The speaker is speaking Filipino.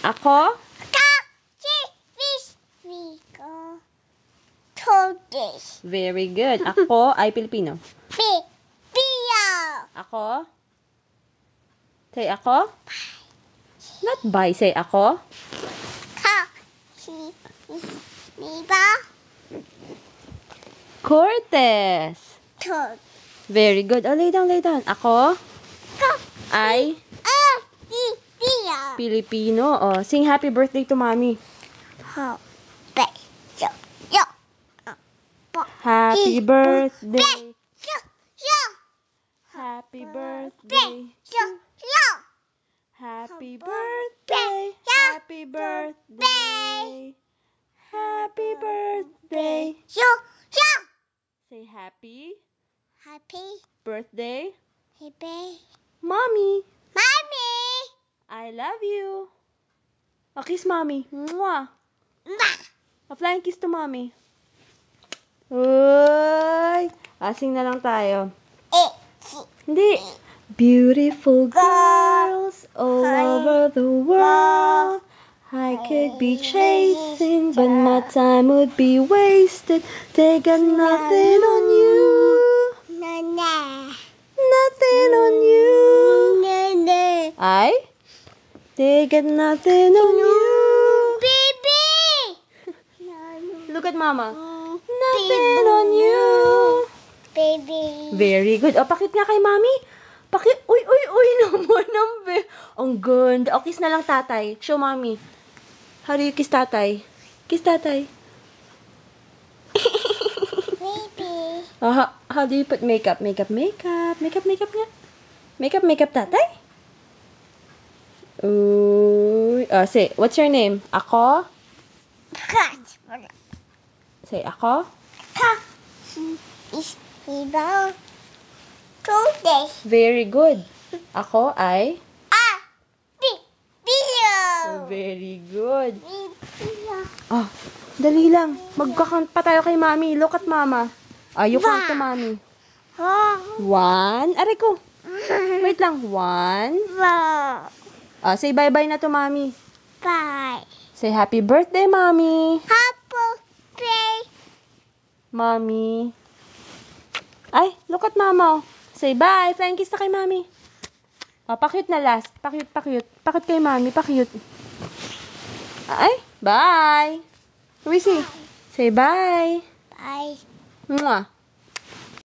Ako? Very good. Ako ay Pilipino. Ako? Say ako? Not by. Say ako? Cortez. Very good. Oh, lay down, lay down. Ako ay Pilipino. Oh, sing happy birthday to mommy. Happy birthday. Happy birthday. Happy birthday. Happy birthday. Happy birthday. Say happy birthday, mommy. I love you. A kiss, mommy. Mwah. A flying kiss to mommy. Uy. Asing na lang tayo. Hindi. Beautiful girls all over the world. I could be chasing, but my time would be wasted. They got nothing on you. Nothing on you. They got nothing on you. Look at mama. Nothing on you. Very good. O, pakit nga kay mami. Pakit. Uy naman. Ang ganda. O, kiss na lang tatay. Show mami. How do you kiss tatay? Kiss tatay. How do you put makeup? Makeup nga. Makeup tatay? Uy. Say, what's your name? Ako? Say, ako? Very good. Ako ay? Very good. Oh, dali lang. Magkakount pa tayo kay mami. Look at mama. You count to mami. 1. Aray ko. Wait lang. 1. Say bye-bye na to mami. Say happy birthday, mami. Mami. Ay, look at mama. Say bye. Flying kiss na kay mami. Pa-cute na last. Pa-cute. Pa-cute kay mami. Pa-cute. Ay, bye. Luisi. Say bye. Mwah.